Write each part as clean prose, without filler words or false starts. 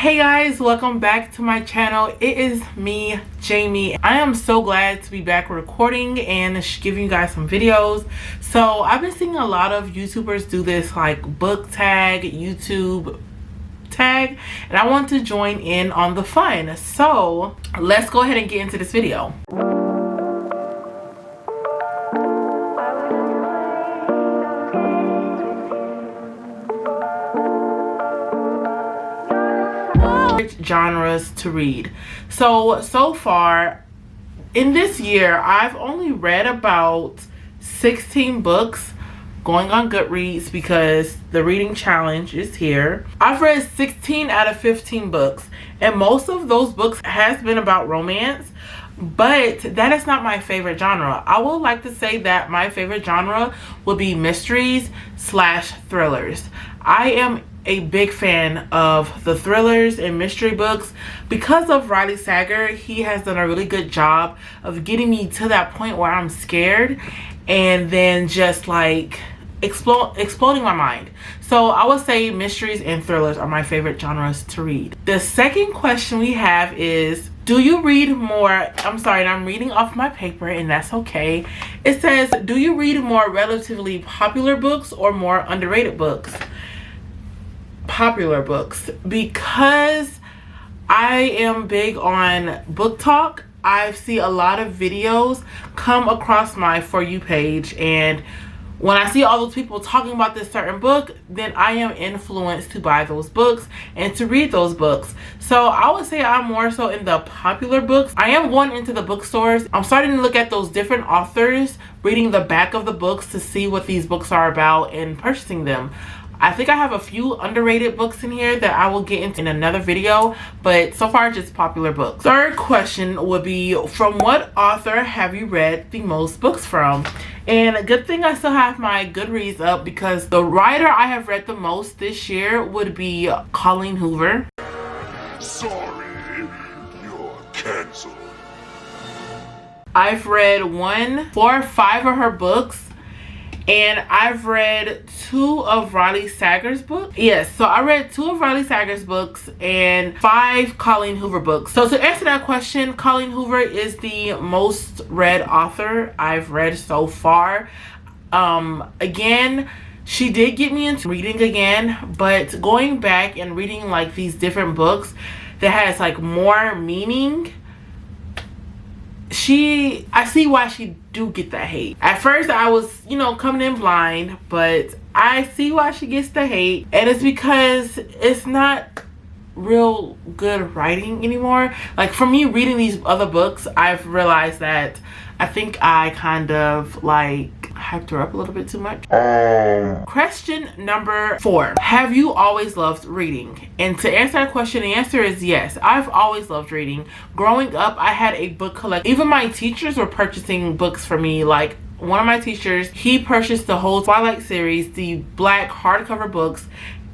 Hey guys, welcome back to my channel. It is me, Jamie. I am so glad to be back recording and giving you guys some videos. So I've been seeing a lot of YouTubers do this like book tag, YouTube tag, and I want to join in on the fun. So let's go ahead and get into this video. Genres to read. So far in this year I've only read about 16 books, going on Goodreads because the reading challenge is here. I've read 16 out of 15 books, and most of those books has been about romance, but that is not my favorite genre. I would like to say that my favorite genre would be mysteries / thrillers. I am a big fan of the thrillers and mystery books because of Riley Sager. He has done a really good job of getting me to that point where I'm scared and then just like exploding my mind. So I would say mysteries and thrillers are my favorite genres to read. The second question we have is, do you read more? I'm sorry, and I'm reading off my paper, and that's okay. It says, do you read more relatively popular books or more underrated books? Popular books, because I am big on book talk. I see a lot of videos come across my For You page, and when I see all those people talking about this certain book, then I am influenced to buy those books and to read those books. So I would say I'm more so in the popular books. I am going into the bookstores. I'm starting to look at those different authors, reading the back of the books to see what these books are about and purchasing them. I think I have a few underrated books in here that I will get into in another video, but so far just popular books. Third question would be, from what author have you read the most books from? And a good thing I still have my Goodreads up, because the writer I have read the most this year would be Colleen Hoover. Sorry, you're canceled. I've read 4 or 5 of her books, and I've read 2 of Riley Sager's books. Yes, so I read 2 of Riley Sager's books and 5 Colleen Hoover books. So to answer that question, Colleen Hoover is the most read author I've read so far. Again, she did get me into reading again, but going back and reading like these different books that has like more meaning, I see why she do get that hate. At first I was, coming in blind, but I see why she gets the hate, and it's because it's not real good writing anymore. Like, for me reading these other books, I've realized that I think I kind of like hyped her up a little bit too much. Question number 4. Have you always loved reading? And to answer that question, the answer is yes. I've always loved reading. Growing up, I had a book collection. Even my teachers were purchasing books for me. Like, one of my teachers, he purchased the whole Twilight series, the black hardcover books,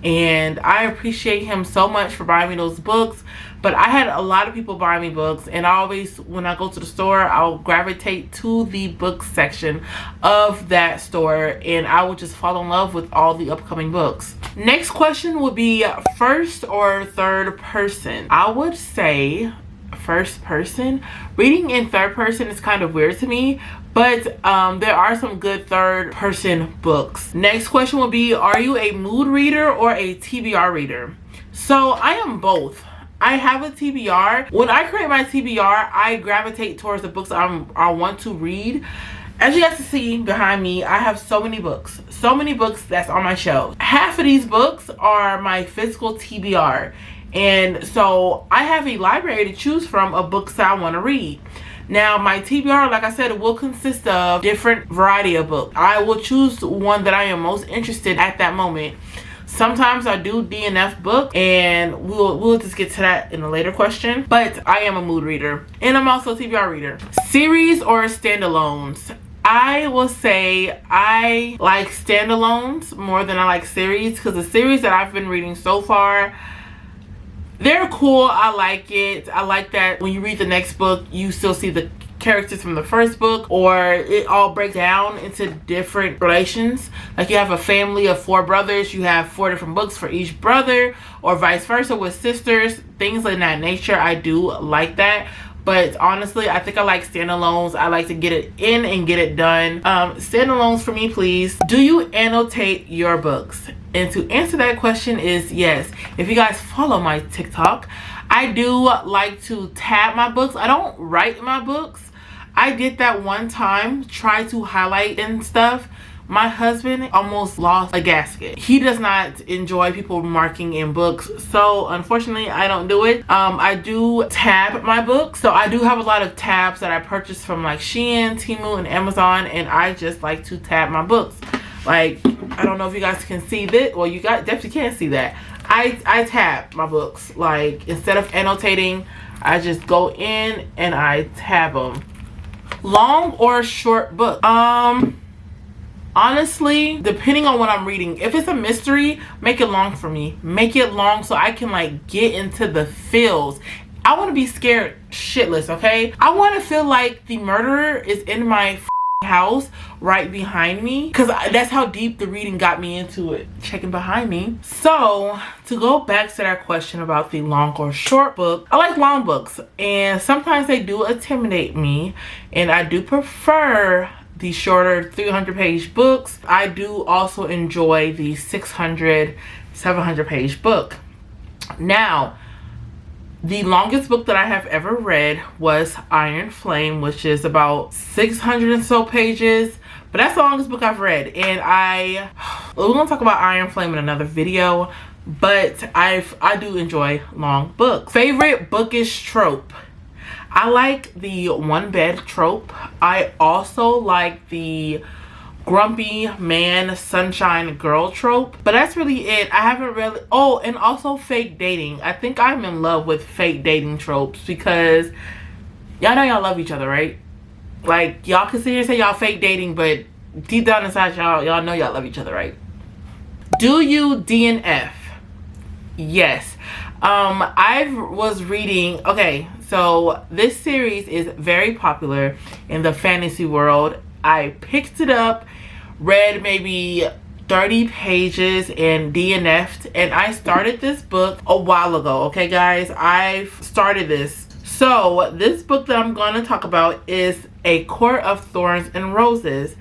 and I appreciate him so much for buying me those books. But I had a lot of people buy me books, and I always, when I go to the store, I'll gravitate to the book section of that store, and I would just fall in love with all the upcoming books. Next question would be first or third person. I would say first person. Reading in third person is kind of weird to me, but there are some good third person books. Next question would be, are you a mood reader or a TBR reader? So I am both. I have a TBR. When I create my TBR, I gravitate towards the books I want to read. As you guys can see behind me, I have so many books that's on my shelf. Half of these books are my physical TBR, and so I have a library to choose from of books that I want to read. Now, my TBR, like I said, will consist of different variety of books. I will choose one that I am most interested at that moment. Sometimes I do DNF book, and we'll just get to that in a later question. But I am a mood reader, and I'm also a TBR reader. Series or standalones? I will say I like standalones more than I like series, because the series that I've been reading so far, they're cool. I like it. I like that when you read the next book, you still see the characters from the first book, or it all breaks down into different relations. Like you have a family of 4 brothers, you have 4 different books for each brother, or vice versa with sisters, things like that nature. I do like that. But honestly, I think I like standalones. I like to get it in and get it done. Standalones for me, please. Do you annotate your books? And to answer that question is yes. If you guys follow my TikTok, I do like to tab my books. I don't write my books. I did that one time, try to highlight and stuff. My husband almost lost a gasket. He does not enjoy people marking in books, so unfortunately I don't do it. I do tab my books, so I do have a lot of tabs that I purchased from like Shein, Temu, and Amazon, and I just like to tab my books. Like, I don't know if you guys can see this. Well, you guys definitely can't see that. I tab my books. Like, instead of annotating, I just go in and I tab them. Long or short book? Honestly, depending on what I'm reading. If it's a mystery, make it long for me. Make it long so I can like get into the feels. I want to be scared shitless, okay? I want to feel like the murderer is in my house right behind me, because that's how deep the reading got me into it. Checking behind me. So to go back to that question about the long or short book, I like long books, and sometimes they do intimidate me, and I do prefer the shorter 300-page books. I do also enjoy the 600, 700-page book. Now, the longest book that I have ever read was Iron Flame, which is about 600 and so pages. But that's the longest book I've read. And we're gonna talk about Iron Flame in another video. But I do enjoy long books. Favorite bookish trope? I like the one bed trope. I also like the grumpy man sunshine girl trope, but that's really it. I haven't really. Oh, and also fake dating. I think I'm in love with fake dating tropes, because y'all know y'all love each other, right? Like, y'all can sit here and say y'all fake dating, but deep down inside y'all know y'all love each other, right? Do you DNF? Yes. I was reading, okay, so this series is very popular in the fantasy world. I picked it up, read maybe 30 pages and DNF'd, and I started this book a while ago. Okay guys, I've started this. So this book that I'm going to talk about is A Court of Thorns and Roses.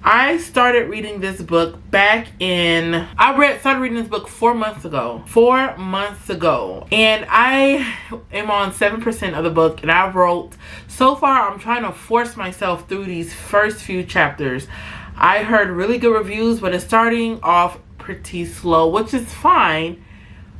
I started reading this book back in, started reading this book 4 months ago. 4 months ago. And I am on 7% of the book, and I wrote, so far I'm trying to force myself through these first few chapters. I heard really good reviews, but it's starting off pretty slow, which is fine.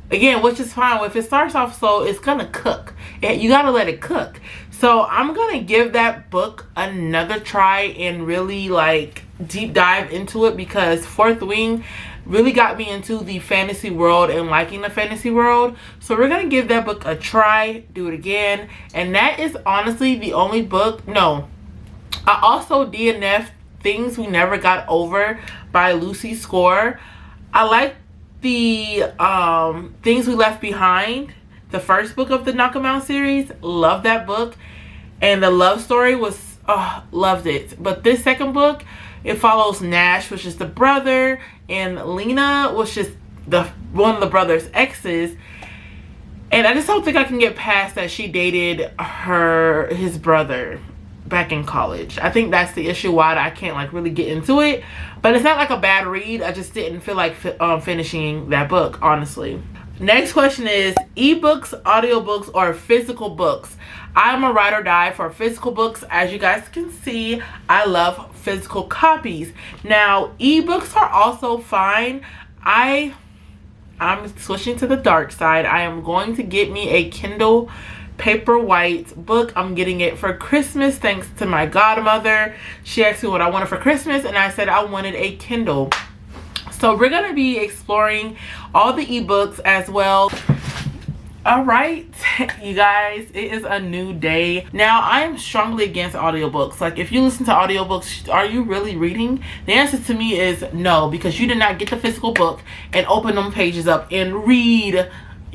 Again, which is fine. If it starts off slow, it's gonna cook. You gotta let it cook. So I'm gonna give that book another try and really like deep dive into it, because Fourth Wing really got me into the fantasy world and liking the fantasy world. So we're gonna give that book a try, do it again. And that is honestly the only book. No, I also DNF'd Things We Never Got Over by Lucy Score. I like the Things We Left Behind, the first book of the 𝓛𝓮𝓽'𝓼 series. Love that book, and the love story was loved it. But this second book, it follows Nash, which is the brother, and Lena, which is one of the brother's exes. And I just don't think I can get past that she dated his brother back in college. I think that's the issue why I can't like really get into it. But it's not like a bad read. I just didn't feel like finishing that book, honestly. Next question is ebooks, audiobooks, or physical books? I'm a ride or die for physical books. As you guys can see, I love physical copies. Now, ebooks are also fine. I'm switching to the dark side. I am going to get me a Kindle Paperwhite book. I'm getting it for Christmas thanks to my godmother. She asked me what I wanted for Christmas, and I said I wanted a Kindle. So we're going to be exploring all the ebooks as well. All right, you guys, it is a new day. Now, I am strongly against audiobooks. Like, if you listen to audiobooks, are you really reading? The answer to me is no, because you did not get the physical book and open them pages up and read.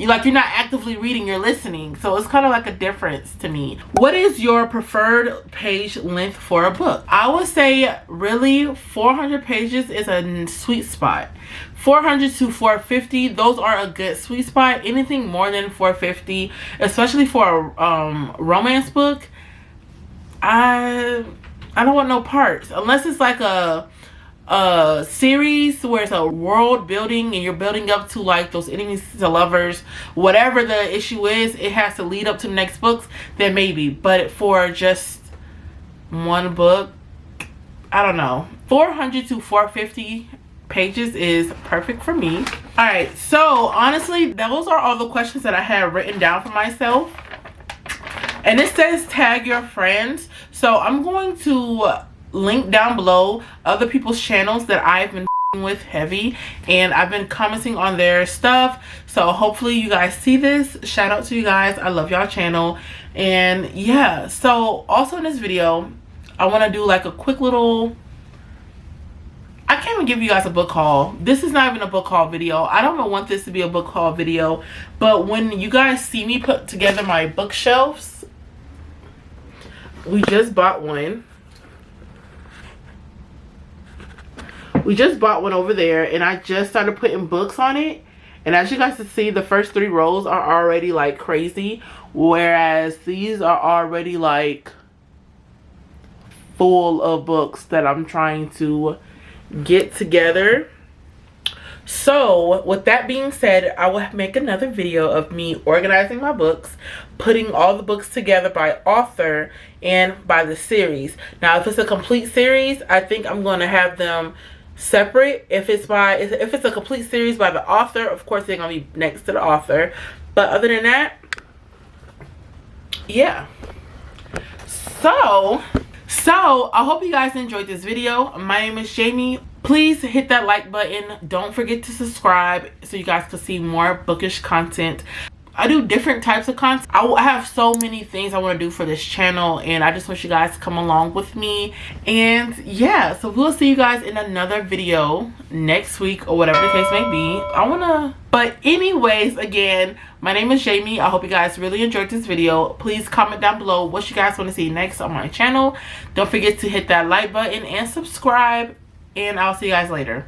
like you're not actively reading, you're listening. So it's kind of like a difference to me. What is your preferred page length for a book? I would say really 400 pages is a sweet spot. 400 to 450, those are a good sweet spot. Anything more than 450, especially for a romance book, I don't want no parts, unless it's like a series where it's a world building and you're building up to like those enemies to lovers, whatever the issue is, it has to lead up to the next books, then maybe. But for just one book, I don't know, 400 to 450 pages is perfect for me. All right, so honestly, those are all the questions that I had written down for myself. And it says tag your friends, so I'm going to link down below other people's channels that I've been with heavy, and I've been commenting on their stuff. So hopefully you guys see this. Shout out to you guys. I love y'all channel. And yeah, so also in this video I want to do like a quick little, I can't even give you guys a book haul. This is not even a book haul video. I don't want this to be a book haul video, but when you guys see me put together my bookshelves, we just bought one. We just bought one over there, and I just started putting books on it. And as you guys can see, the first 3 rows are already like crazy, whereas these are already like full of books that I'm trying to get together. So with that being said, I will make another video of me organizing my books, putting all the books together by author and by the series. Now if it's a complete series, I think I'm going to have them separate. If it's a complete series by the author, of course they're going to be next to the author. But other than that, yeah. So I hope you guys enjoyed this video. My name is Jamie. Please hit that like button. Don't forget to subscribe so you guys can see more bookish content. I do different types of content. I have so many things I want to do for this channel, and I just want you guys to come along with me. And yeah, so we'll see you guys in another video next week or whatever the case may be. But anyways, again, my name is Jamie. I hope you guys really enjoyed this video. Please comment down below what you guys want to see next on my channel. Don't forget to hit that like button and subscribe, and I'll see you guys later.